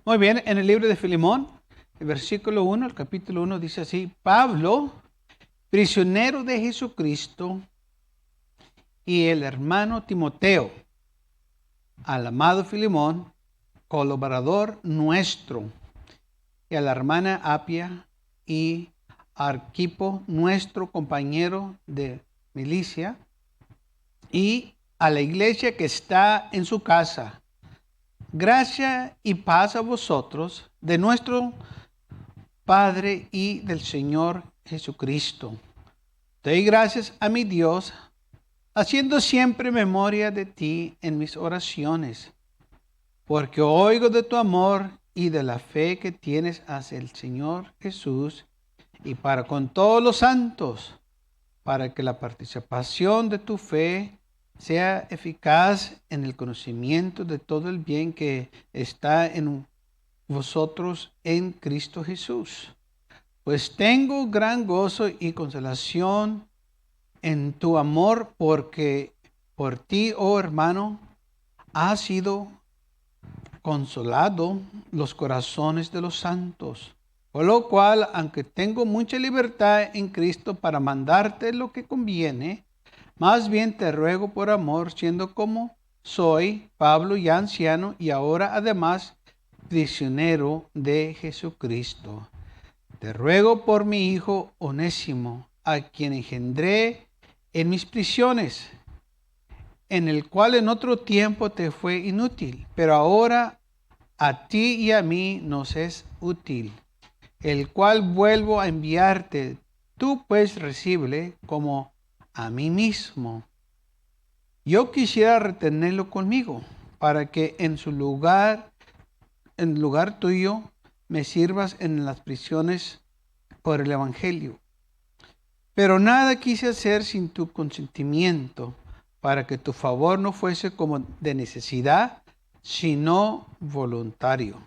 Muy bien, en el libro de Filemón, el versículo 1, el capítulo 1 dice así: Pablo, prisionero de Jesucristo, y el hermano Timoteo, al amado Filemón, colaborador nuestro, y a la hermana Apia y Arquipo, nuestro compañero de milicia, y a la iglesia que está en su casa. Gracia y paz a vosotros, de nuestro Padre y del Señor Jesucristo. Doy gracias a mi Dios, haciendo siempre memoria de ti en mis oraciones, porque oigo de tu amor y de la fe que tienes hacia el Señor Jesús y para con todos los santos, para que la participación de tu fe sea eficaz en el conocimiento de todo el bien que está en vosotros en Cristo Jesús. Pues tengo gran gozo y consolación en tu amor, porque por ti, oh hermano, ha sido consolado los corazones de los santos. Por lo cual, aunque tengo mucha libertad en Cristo para mandarte lo que conviene, más bien te ruego por amor, siendo como soy, Pablo, ya anciano, y ahora además prisionero de Jesucristo. Te ruego por mi hijo Onésimo, a quien engendré en mis prisiones, en el cual en otro tiempo te fue inútil, pero ahora a ti y a mí nos es útil, el cual vuelvo a enviarte. Tú pues recíbele como a mí mismo. Yo quisiera retenerlo conmigo, para que en lugar tuyo, me sirvas en las prisiones por el Evangelio. Pero nada quise hacer sin tu consentimiento, para que tu favor no fuese como de necesidad, sino voluntario.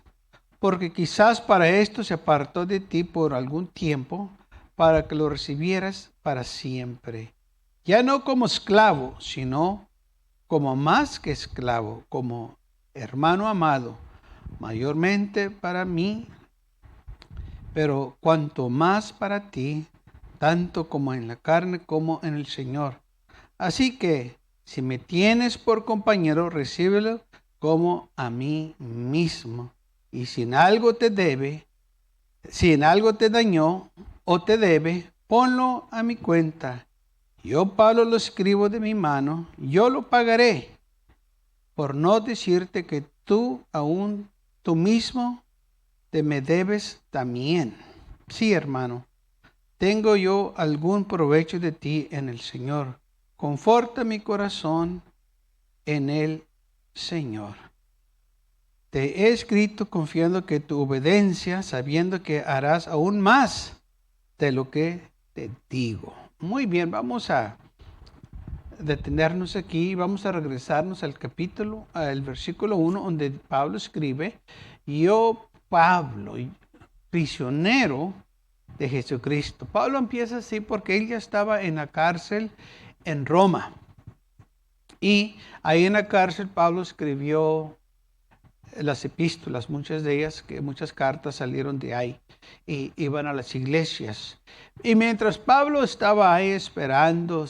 Porque quizás para esto se apartó de ti por algún tiempo, para que lo recibieras para siempre. Ya no como esclavo, sino como más que esclavo, como hermano amado, mayormente para mí, pero cuanto más para ti, tanto como en la carne como en el Señor. Así que, si me tienes por compañero, recíbelo como a mí mismo. Y si en algo te dañó o te debe, ponlo a mi cuenta. Yo, Pablo, lo escribo de mi mano, yo lo pagaré, por no decirte que tú mismo te me debes también. Sí, hermano, tengo yo algún provecho de ti en el Señor. Conforta mi corazón en el Señor. Te he escrito confiando que tu obediencia, sabiendo que harás aún más de lo que te digo. Muy bien, vamos a detenernos aquí, vamos a regresarnos al versículo 1, donde Pablo escribe: yo, Pablo, prisionero de Jesucristo. Pablo empieza así porque él ya estaba en la cárcel en Roma. Y ahí en la cárcel Pablo escribió las epístolas, muchas cartas salieron de ahí y iban a las iglesias. Y mientras Pablo estaba ahí esperando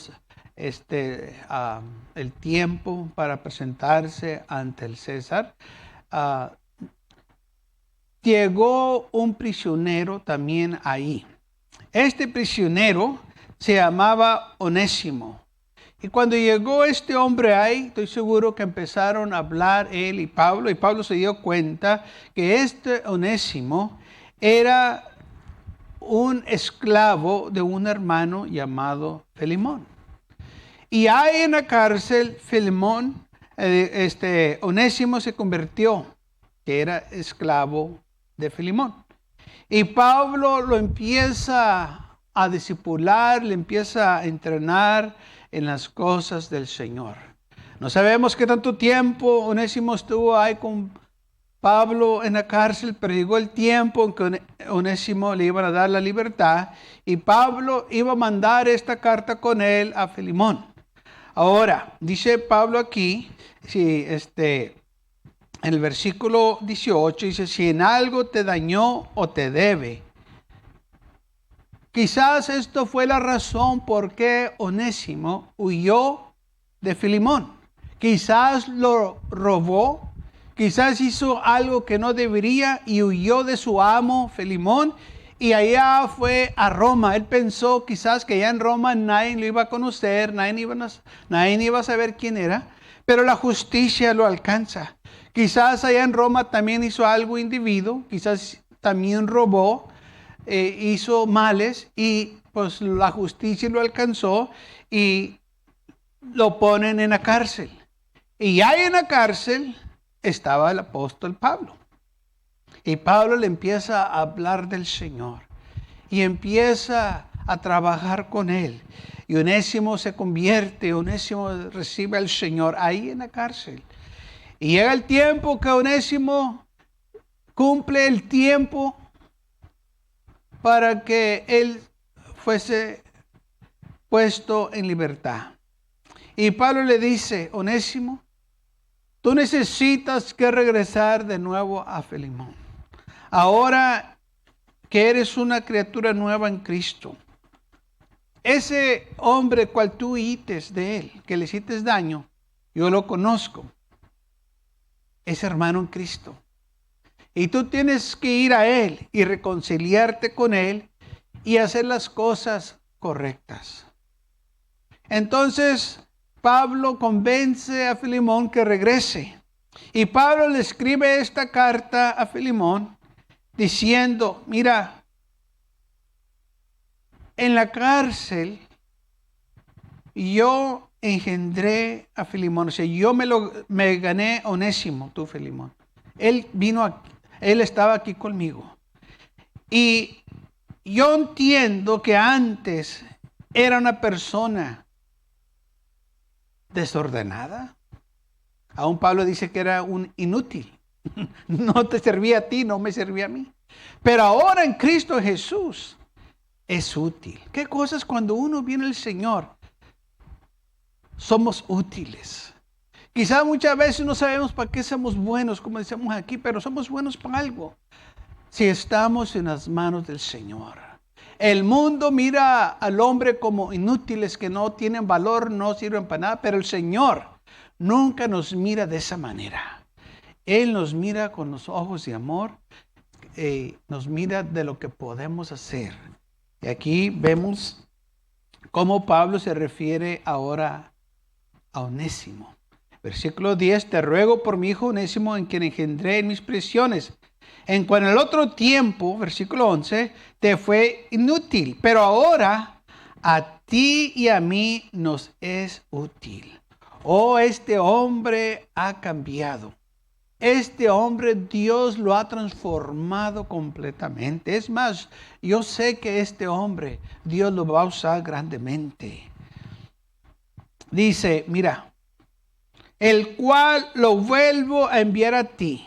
el tiempo para presentarse ante el César, llegó un prisionero también ahí. Este prisionero se llamaba Onésimo. Y cuando llegó este hombre ahí, estoy seguro que empezaron a hablar él y Pablo se dio cuenta que este Onésimo era un esclavo de un hermano llamado Filemón. Y ahí en la cárcel, Onésimo se convirtió, que era esclavo de Filemón. Y Pablo lo empieza a discipular, le empieza a entrenar en las cosas del Señor. No sabemos qué tanto tiempo Onésimo estuvo ahí con Pablo en la cárcel, pero llegó el tiempo en que Onésimo le iban a dar la libertad y Pablo iba a mandar esta carta con él a Filemón. Ahora, dice Pablo aquí, en el versículo 18 dice, si en algo te dañó o te debe. Quizás esto fue la razón por qué Onésimo huyó de Filemón. Quizás lo robó, quizás hizo algo que no debería y huyó de su amo Filemón y allá fue a Roma. Él pensó quizás que allá en Roma nadie lo iba a conocer, nadie iba a saber quién era, pero la justicia lo alcanza. Quizás allá en Roma también hizo algo indebido, quizás también robó, hizo males y pues la justicia lo alcanzó y lo ponen en la cárcel. Y ahí en la cárcel estaba el apóstol Pablo. Y Pablo le empieza a hablar del Señor y empieza a trabajar con él. Y Onésimo se convierte, Onésimo recibe al Señor ahí en la cárcel. Y llega el tiempo que Onésimo cumple el tiempo para que él fuese puesto en libertad. Y Pablo le dice, Onésimo, tú necesitas que regresar de nuevo a Filemón. Ahora que eres una criatura nueva en Cristo, ese hombre cual tú hites de él, que le hiciste daño, yo lo conozco, es hermano en Cristo. Y tú tienes que ir a él y reconciliarte con él y hacer las cosas correctas. Entonces, Pablo convence a Filemón que regrese. Y Pablo le escribe esta carta a Filemón diciendo, mira, en la cárcel yo engendré a Filemón. O sea, yo me gané a Onésimo, tú Filemón. Él vino aquí. Él estaba aquí conmigo. Y yo entiendo que antes era una persona desordenada. Aún Pablo dice que era un inútil. No te servía a ti, no me servía a mí. Pero ahora en Cristo Jesús es útil. ¿Qué cosas cuando uno viene al Señor? Somos útiles. Quizás muchas veces no sabemos para qué somos buenos, como decimos aquí, pero somos buenos para algo. Si estamos en las manos del Señor. El mundo mira al hombre como inútiles, que no tienen valor, no sirven para nada, pero el Señor nunca nos mira de esa manera. Él nos mira con los ojos de amor, nos mira de lo que podemos hacer. Y aquí vemos cómo Pablo se refiere ahora a Onésimo. Versículo 10, te ruego por mi hijo Onésimo, en quien engendré en mis prisiones. En cuanto al otro tiempo, versículo 11, te fue inútil, pero ahora a ti y a mí nos es útil. Oh, este hombre ha cambiado. Este hombre Dios lo ha transformado completamente. Es más, yo sé que este hombre Dios lo va a usar grandemente. Dice, mira, el cual lo vuelvo a enviar a ti.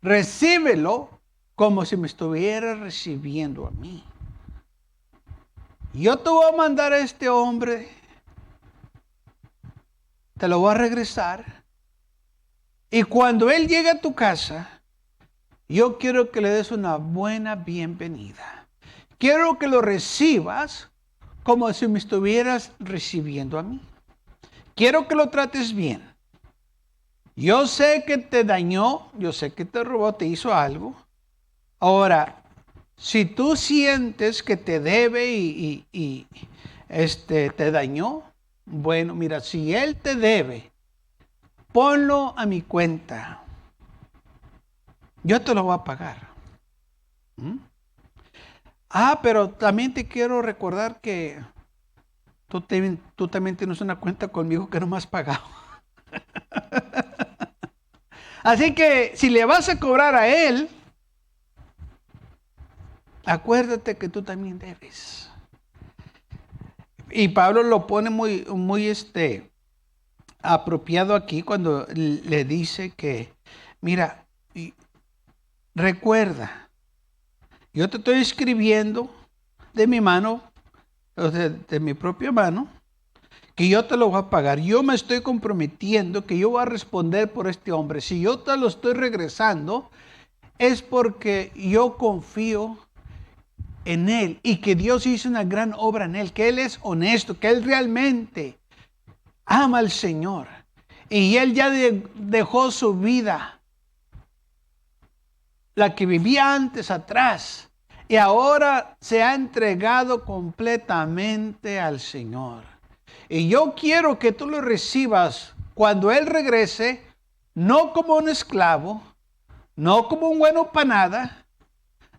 Recíbelo como si me estuviera recibiendo a mí. Yo te voy a mandar a este hombre, te lo voy a regresar. Y cuando él llegue a tu casa, yo quiero que le des una buena bienvenida. Quiero que lo recibas como si me estuvieras recibiendo a mí. Quiero que lo trates bien. Yo sé que te dañó, yo sé que te robó, te hizo algo. Ahora, si tú sientes que te debe y te dañó, bueno, mira, si él te debe, ponlo a mi cuenta. Yo te lo voy a pagar. Pero también te quiero recordar que tú también tienes una cuenta conmigo que no me has pagado. Así que si le vas a cobrar a él, acuérdate que tú también debes. Y Pablo lo pone muy apropiado aquí cuando le dice que, mira, recuerda, yo te estoy escribiendo de mi mano, de mi propia mano, que yo te lo voy a pagar. Yo me estoy comprometiendo que yo voy a responder por este hombre. Si yo te lo estoy regresando, es porque yo confío en él y que Dios hizo una gran obra en él, que él es honesto, que él realmente ama al Señor. Y él ya dejó su vida, la que vivía antes atrás, y ahora se ha entregado completamente al Señor. Y yo quiero que tú lo recibas cuando Él regrese, no como un esclavo, no como un bueno para nada,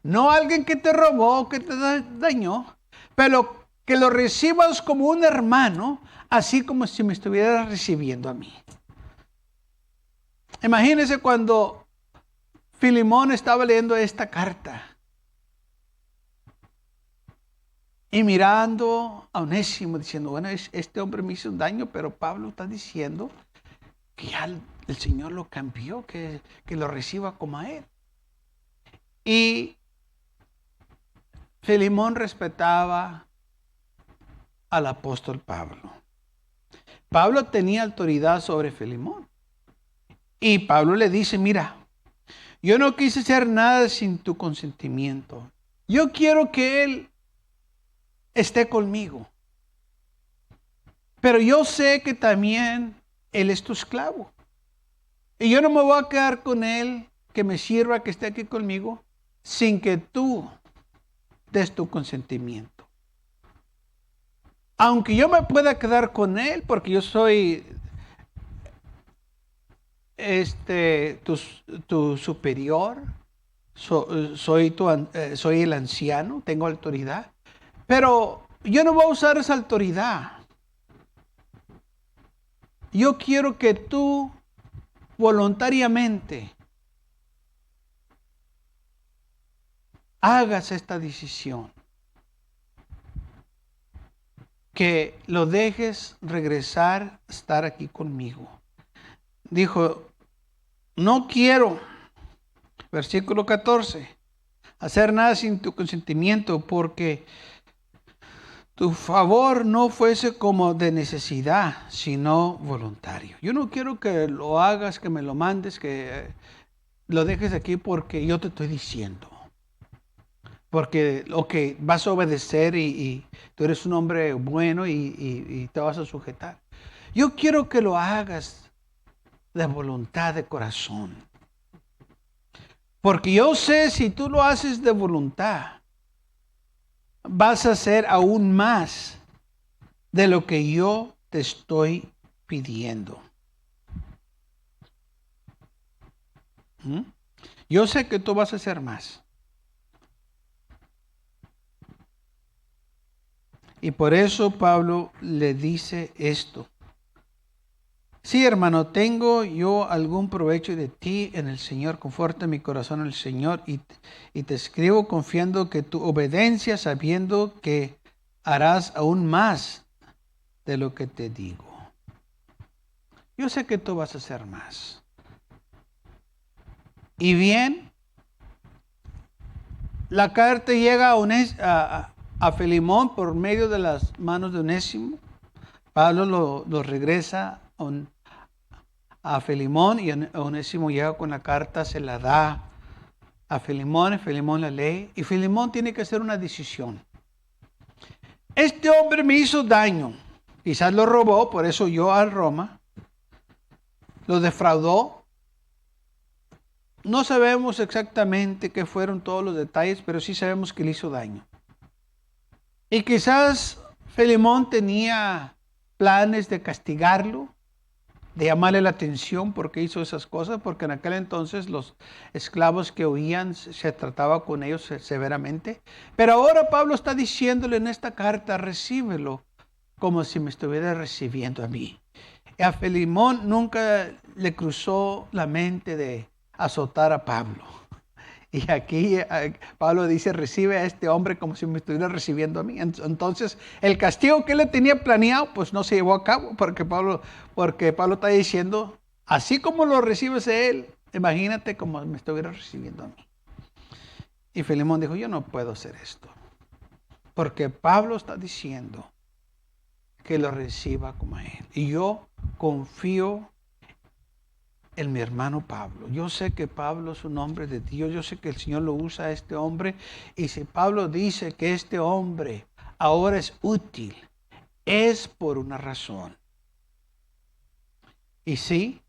no alguien que te robó, que te dañó, pero que lo recibas como un hermano, así como si me estuvieras recibiendo a mí. Imagínense cuando Filemón estaba leyendo esta carta y mirando a Onésimo diciendo, bueno, este hombre me hizo un daño, pero Pablo está diciendo que ya el Señor lo cambió, que lo reciba como a él. Y Filemón respetaba al apóstol Pablo. Pablo tenía autoridad sobre Filemón. Y Pablo le dice, mira, yo no quise hacer nada sin tu consentimiento. Yo quiero que él esté conmigo. Pero yo sé que también él es tu esclavo. Y yo no me voy a quedar con él, que me sirva, que esté aquí conmigo, sin que tú des tu consentimiento. Aunque yo me pueda quedar con él, porque yo soy tu superior, soy el anciano, tengo autoridad, pero yo no voy a usar esa autoridad. Yo quiero que tú voluntariamente hagas esta decisión, que lo dejes regresar a estar aquí conmigo. Dijo, no quiero, versículo 14, hacer nada sin tu consentimiento, porque tu favor no fuese como de necesidad, sino voluntario. Yo no quiero que lo hagas, que me lo mandes, que lo dejes aquí porque yo te estoy diciendo. Porque vas a obedecer y tú eres un hombre bueno y te vas a sujetar. Yo quiero que lo hagas de voluntad, de corazón. Porque yo sé, si tú lo haces de voluntad, vas a hacer aún más de lo que yo te estoy pidiendo. Yo sé que tú vas a hacer más. Y por eso Pablo le dice esto. Sí, hermano, tengo yo algún provecho de ti en el Señor. Conforta mi corazón en el Señor y te escribo confiando que tu obediencia, sabiendo que harás aún más de lo que te digo. Yo sé que tú vas a hacer más. Y bien, la carta llega a Filemón por medio de las manos de Onésimo. Pablo lo regresa a Filemón y Onésimo llega con la carta, se la da a Filemón y Filemón la lee. Y Filemón tiene que hacer una decisión. Este hombre me hizo daño. Quizás lo robó, por eso yo a Roma. Lo defraudó. No sabemos exactamente qué fueron todos los detalles, pero sí sabemos que le hizo daño. Y quizás Filemón tenía planes de castigarlo, de llamarle la atención porque hizo esas cosas, porque en aquel entonces los esclavos que huían se trataba con ellos severamente. Pero ahora Pablo está diciéndole en esta carta, recíbelo como si me estuviera recibiendo a mí. Y a Filemón nunca le cruzó la mente de azotar a Pablo. Y aquí Pablo dice, recibe a este hombre como si me estuviera recibiendo a mí. Entonces, el castigo que él le tenía planeado, pues no se llevó a cabo, porque Pablo está diciendo, así como lo recibes a él, imagínate como me estuviera recibiendo a mí. Y Filemón dijo, yo no puedo hacer esto, porque Pablo está diciendo que lo reciba como a Él. Y yo confío en mi hermano Pablo. Yo sé que Pablo es un hombre de Dios. Yo sé que el Señor lo usa a este hombre. Y si Pablo dice que este hombre ahora es útil, es por una razón. Y sí,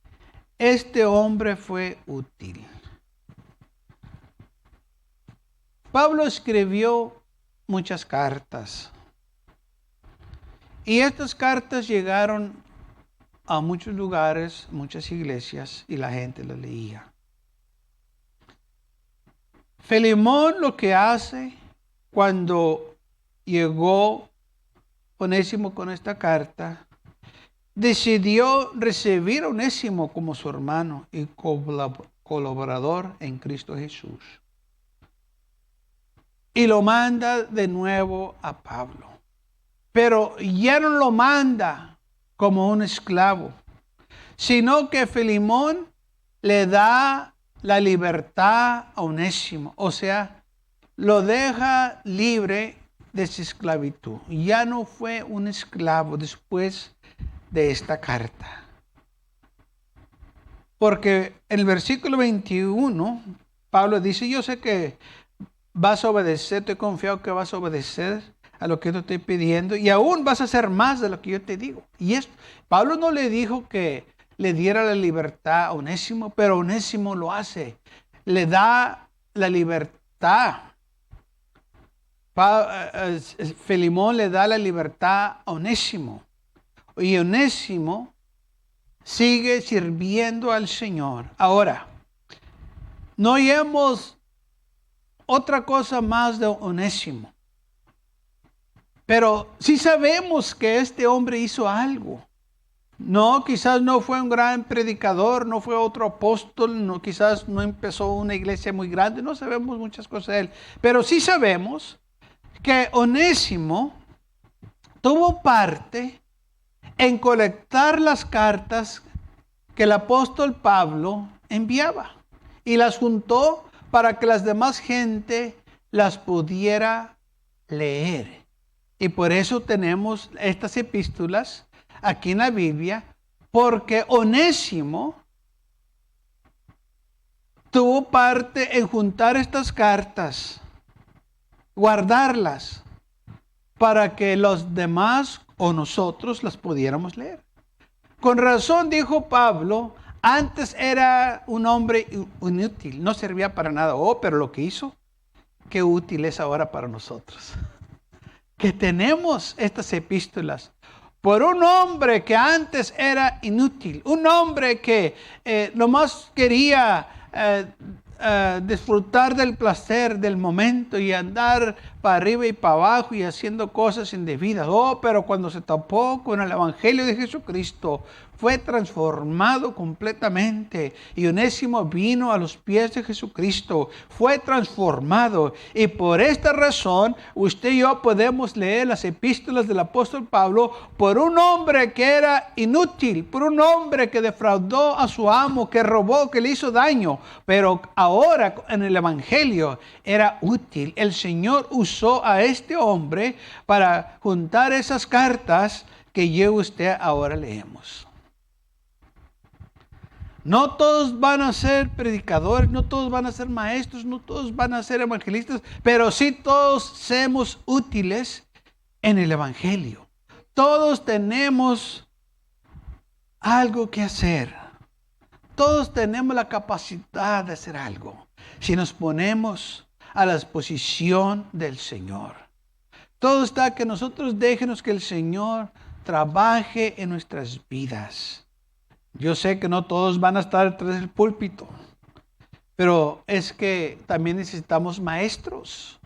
este hombre fue útil. Pablo escribió muchas cartas. Y estas cartas llegaron a muchos lugares, muchas iglesias, y la gente las leía. Filemón lo que hace cuando llegó Onésimo con esta carta, decidió recibir a Onésimo como su hermano y colaborador en Cristo Jesús. Y lo manda de nuevo a Pablo. Pero ya no lo manda como un esclavo, sino que Filemón le da la libertad a Onésimo. O sea, lo deja libre de su esclavitud. Ya no fue un esclavo después de esta carta. Porque en el versículo 21, Pablo dice, yo sé que vas a obedecer, estoy confiado que vas a obedecer a lo que yo te estoy pidiendo y aún vas a hacer más de lo que yo te digo. Y esto, Pablo no le dijo que le diera la libertad a Onésimo, pero Onésimo lo hace. Le da la libertad. Filemón le da la libertad a Onésimo. Y Onésimo sigue sirviendo al Señor. Ahora, no oímos otra cosa más de Onésimo. Pero sí sabemos que este hombre hizo algo. No, quizás no fue un gran predicador, no fue otro apóstol, no, quizás no empezó una iglesia muy grande, no sabemos muchas cosas de él. Pero sí sabemos que Onésimo tuvo parte en colectar las cartas que el apóstol Pablo enviaba y las juntó para que las demás gente las pudiera leer. Y por eso tenemos estas epístolas aquí en la Biblia, porque Onésimo tuvo parte en juntar estas cartas, guardarlas, para que los demás o nosotros las pudiéramos leer. Con razón dijo Pablo, antes era un hombre inútil, no servía para nada. Oh, pero lo que hizo, qué útil es ahora para nosotros. Que tenemos estas epístolas por un hombre que antes era inútil, un hombre que nomás quería disfrutar del placer del momento y andar para arriba y para abajo y haciendo cosas indebidas. Oh, pero cuando se topó con el Evangelio de Jesucristo, fue transformado completamente. Y Onésimo vino a los pies de Jesucristo, fue transformado. Y por esta razón, usted y yo podemos leer las epístolas del apóstol Pablo por un hombre que era inútil, por un hombre que defraudó a su amo, que robó, que le hizo daño. Pero ahora en el Evangelio era útil. El Señor usó a este hombre para juntar esas cartas que yo y usted ahora leemos. No todos van a ser predicadores, no todos van a ser maestros, no todos van a ser evangelistas, pero sí todos somos útiles en el Evangelio. Todos tenemos algo que hacer. Todos tenemos la capacidad de hacer algo si nos ponemos a la disposición del Señor. Todo está que nosotros déjenos que el Señor trabaje en nuestras vidas. Yo sé que no todos van a estar tras el púlpito, pero es que también necesitamos maestros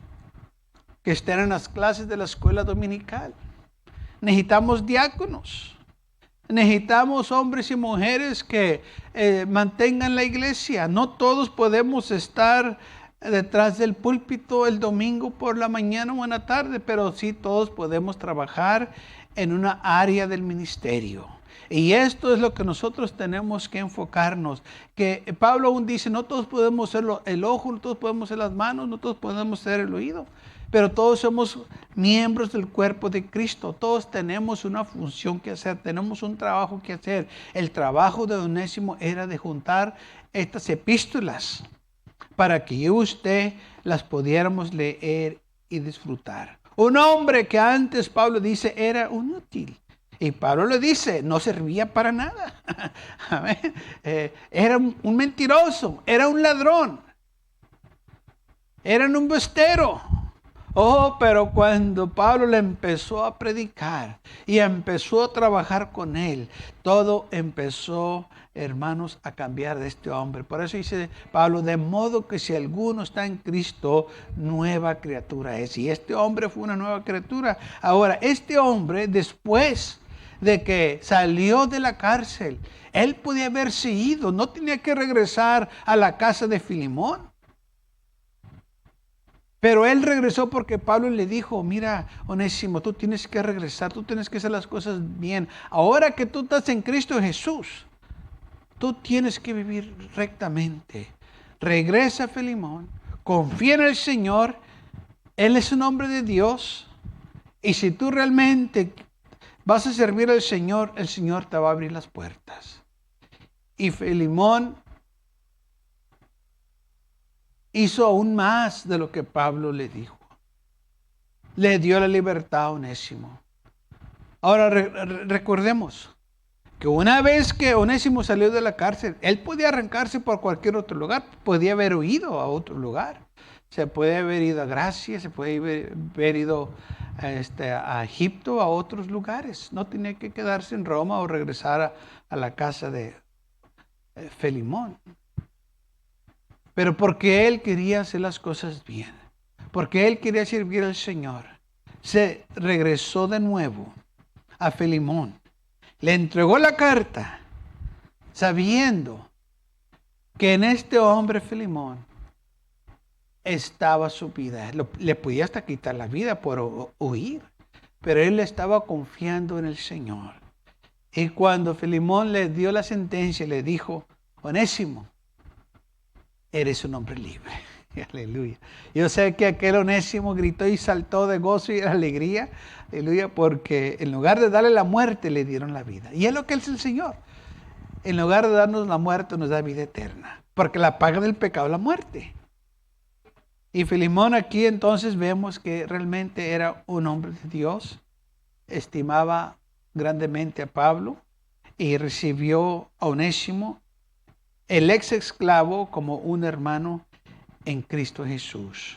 que estén en las clases de la escuela dominical. Necesitamos diáconos. Necesitamos hombres y mujeres que mantengan la iglesia. No todos podemos estar detrás del púlpito el domingo por la mañana o en la tarde, pero sí todos podemos trabajar en una área del ministerio. Y esto es lo que nosotros tenemos que enfocarnos. Que Pablo aún dice, no todos podemos ser el ojo, no todos podemos ser las manos, no todos podemos ser el oído. Pero todos somos miembros del cuerpo de Cristo. Todos tenemos una función que hacer, tenemos un trabajo que hacer. El trabajo de Onésimo era de juntar estas epístolas para que yo y usted las pudiéramos leer y disfrutar. Un hombre que antes Pablo dice era inútil. Y Pablo le dice, no servía para nada. Era un mentiroso, era un ladrón, era un embustero. Oh, pero cuando Pablo le empezó a predicar y empezó a trabajar con él, todo empezó, hermanos, a cambiar de este hombre. Por eso dice Pablo, de modo que si alguno está en Cristo, nueva criatura es. Y este hombre fue una nueva criatura. Ahora, este hombre, después de que salió de la cárcel, él podía haberse ido, no tenía que regresar a la casa de Filemón. Pero él regresó porque Pablo le dijo, mira, Onésimo, tú tienes que regresar, tú tienes que hacer las cosas bien. Ahora que tú estás en Cristo Jesús, tú tienes que vivir rectamente. Regresa a Filemón, confía en el Señor, Él es un hombre de Dios. Y si tú realmente vas a servir al Señor, el Señor te va a abrir las puertas. Y Filemón hizo aún más de lo que Pablo le dijo. Le dio la libertad a Onésimo. Ahora recordemos que una vez que Onésimo salió de la cárcel, él podía arrancarse por cualquier otro lugar, podía haber huido a otro lugar. Se puede haber ido a Gracia, se puede haber ido a Egipto, a otros lugares. No tenía que quedarse en Roma o regresar a la casa de Filemón. Pero porque él quería hacer las cosas bien, porque él quería servir al Señor, se regresó de nuevo a Filemón. Le entregó la carta sabiendo que en este hombre Filemón estaba su vida. Le podía hasta quitar la vida por huir, pero él estaba confiando en el Señor. Y cuando Filemón le dio la sentencia, le dijo, Onésimo, eres un hombre libre. Aleluya. Yo sé que aquel Onésimo gritó y saltó de gozo y de alegría. Aleluya, porque en lugar de darle la muerte, le dieron la vida. Y es lo que es el Señor. En lugar de darnos la muerte, nos da vida eterna. Porque la paga del pecado es la muerte. Y Filemón aquí entonces vemos que realmente era un hombre de Dios. Estimaba grandemente a Pablo y recibió a Onésimo, el ex esclavo, como un hermano en Cristo Jesús.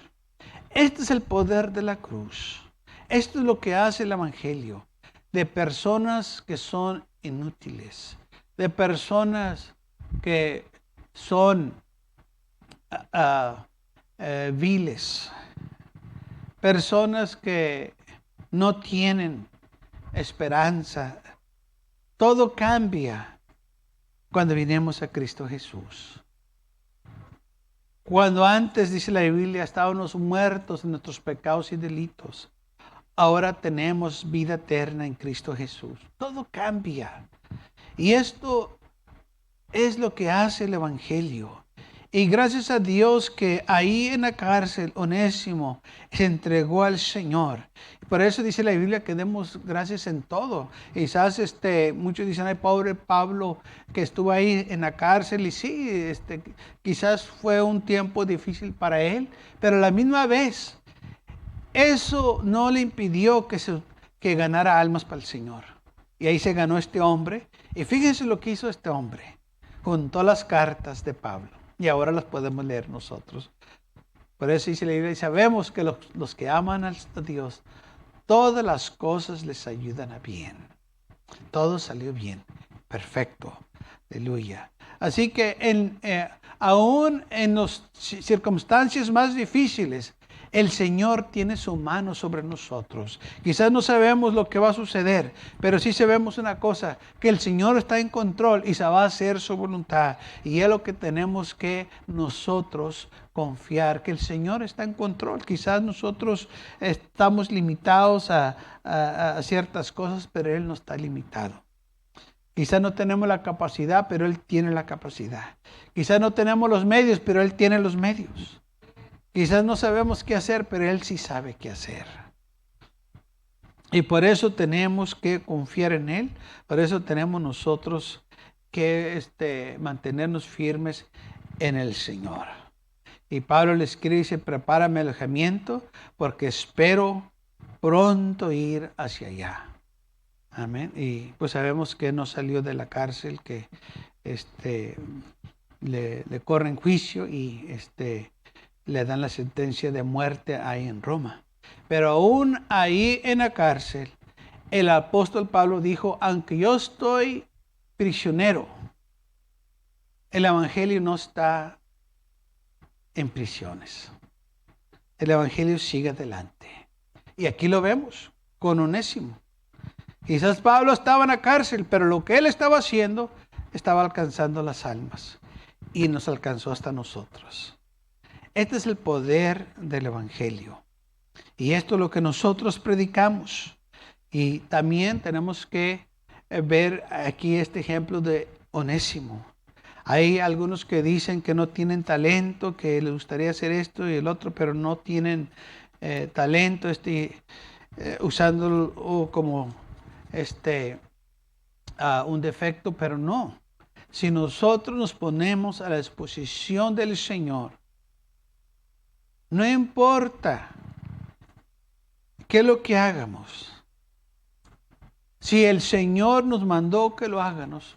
Este es el poder de la cruz. Esto es lo que hace el Evangelio. De personas que son inútiles, de personas que son viles, personas que no tienen esperanza. Todo cambia cuando vinimos a Cristo Jesús. Cuando antes, dice la Biblia, estábamos muertos en nuestros pecados y delitos, ahora tenemos vida eterna en Cristo Jesús. Todo cambia. Y esto es lo que hace el Evangelio. Y gracias a Dios que ahí en la cárcel Onésimo se entregó al Señor. Por eso dice la Biblia que demos gracias en todo. Quizás muchos dicen, ay, pobre Pablo que estuvo ahí en la cárcel. Y sí, quizás fue un tiempo difícil para él. Pero a la misma vez, eso no le impidió que ganara almas para el Señor. Y ahí se ganó este hombre. Y fíjense lo que hizo este hombre. Juntó las cartas de Pablo. Y ahora las podemos leer nosotros. Por eso dice la Biblia, y sabemos que los que aman a Dios, todas las cosas les ayudan a bien. Todo salió bien. Perfecto. Aleluya. Así que aún en las circunstancias más difíciles, el Señor tiene su mano sobre nosotros. Quizás no sabemos lo que va a suceder, pero sí sabemos una cosa, que el Señor está en control y se va a hacer su voluntad. Y es lo que tenemos que nosotros confiar, que el Señor está en control. Quizás nosotros estamos limitados a ciertas cosas, pero Él no está limitado. Quizás no tenemos la capacidad, pero Él tiene la capacidad. Quizás no tenemos los medios, pero Él tiene los medios. Quizás no sabemos qué hacer, pero Él sí sabe qué hacer. Y por eso tenemos que confiar en Él. Por eso tenemos nosotros que mantenernos firmes en el Señor. Y Pablo le escribe y dice, prepárame el alojamiento porque espero pronto ir hacia allá. Amén. Y pues sabemos que no salió de la cárcel, que le corren juicio y le dan la sentencia de muerte ahí en Roma. Pero aún ahí en la cárcel, el apóstol Pablo dijo, aunque yo estoy prisionero, el evangelio no está en prisiones. El evangelio sigue adelante. Y aquí lo vemos con Onésimo. Quizás Pablo estaba en la cárcel, pero lo que él estaba haciendo estaba alcanzando las almas y nos alcanzó hasta nosotros. Este es el poder del evangelio. Y esto es lo que nosotros predicamos. Y también tenemos que ver aquí este ejemplo de Onésimo. Hay algunos que dicen que no tienen talento, que les gustaría hacer esto y el otro, pero no tienen talento, usándolo como un defecto, pero no. Si nosotros nos ponemos a la disposición del Señor, no importa qué es lo que hagamos. Si el Señor nos mandó que lo hagamos,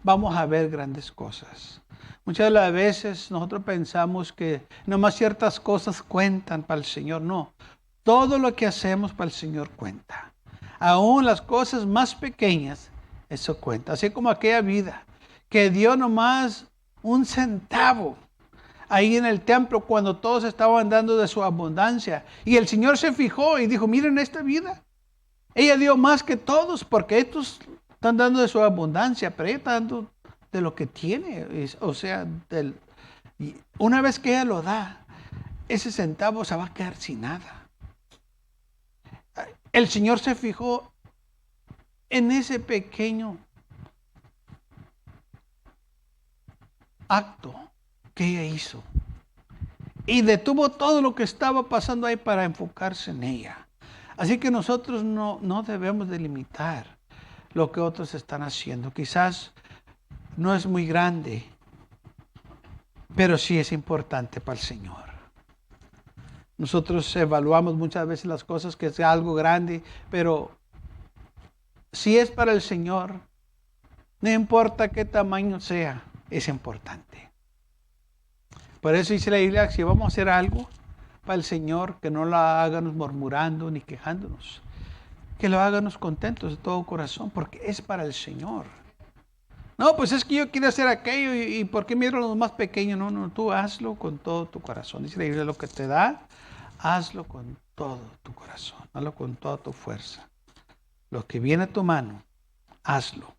vamos a ver grandes cosas. Muchas de las veces nosotros pensamos que nomás ciertas cosas cuentan para el Señor. No, todo lo que hacemos para el Señor cuenta. Aún las cosas más pequeñas, eso cuenta. Así como aquella vida que dio nomás un centavo ahí en el templo cuando todos estaban dando de su abundancia. Y el Señor se fijó y dijo, miren esta vida. Ella dio más que todos porque estos están dando de su abundancia, pero ella está dando de lo que tiene. O sea, una vez que ella lo da, ese centavo se va a quedar sin nada. El Señor se fijó en ese pequeño acto que ella hizo y detuvo todo lo que estaba pasando ahí para enfocarse en ella. Así que nosotros no debemos de limitar lo que otros están haciendo. Quizás no es muy grande, pero sí es importante para el Señor. Nosotros evaluamos muchas veces las cosas que es algo grande, pero si es para el Señor, no importa qué tamaño sea, es importante. Por eso dice la Biblia, si vamos a hacer algo para el Señor, que no lo háganos murmurando ni quejándonos, que lo háganos contentos de todo corazón, porque es para el Señor. No, pues es que yo quiero hacer aquello y ¿por qué miro a los más pequeños? No, tú hazlo con todo tu corazón. Dice la Biblia, lo que te da, hazlo con todo tu corazón, hazlo con toda tu fuerza. Lo que viene a tu mano, hazlo.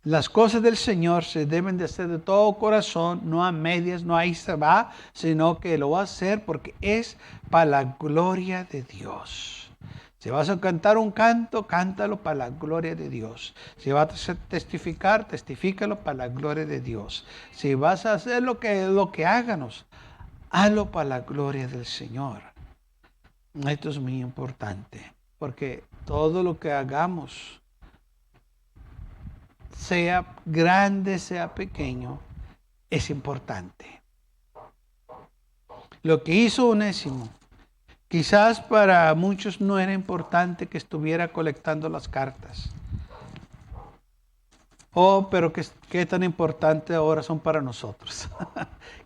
Las cosas del Señor se deben de hacer de todo corazón, no a medias, no ahí se va, sino que lo va a hacer porque es para la gloria de Dios. Si vas a cantar un canto, cántalo para la gloria de Dios. Si vas a testificar, testifícalo para la gloria de Dios. Si vas a hacer lo que háganos, hazlo para la gloria del Señor. Esto es muy importante, porque todo lo que hagamos, sea grande, sea pequeño, es importante. Lo que hizo Onésimo, quizás para muchos no era importante que estuviera colectando las cartas. Pero qué tan importante ahora son para nosotros.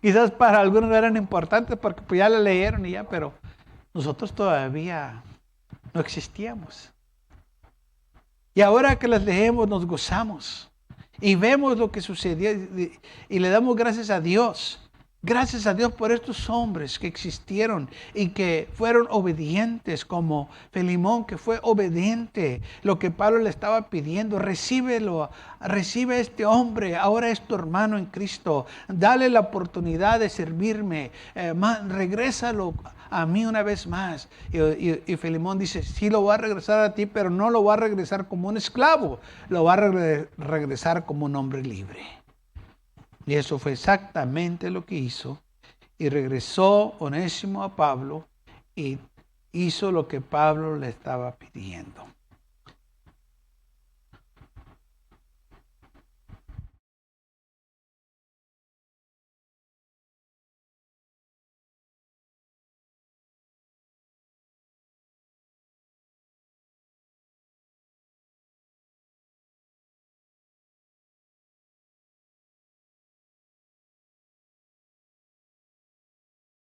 Quizás para algunos eran importantes porque pues ya la leyeron y ya, pero nosotros todavía no existíamos. Y ahora que las leemos nos gozamos y vemos lo que sucedió y le damos gracias a Dios Gracias a Dios por estos hombres que existieron y que fueron obedientes, como Filemón, que fue obediente. Lo que Pablo le estaba pidiendo, recíbelo, recibe a este hombre, ahora es tu hermano en Cristo. Dale la oportunidad de servirme, regrésalo a mí una vez más. Y Filemón dice, sí lo va a regresar a ti, pero no lo va a regresar como un esclavo, lo va a regresar como un hombre libre. Y eso fue exactamente lo que hizo. Y regresó Onésimo a Pablo y hizo lo que Pablo le estaba pidiendo.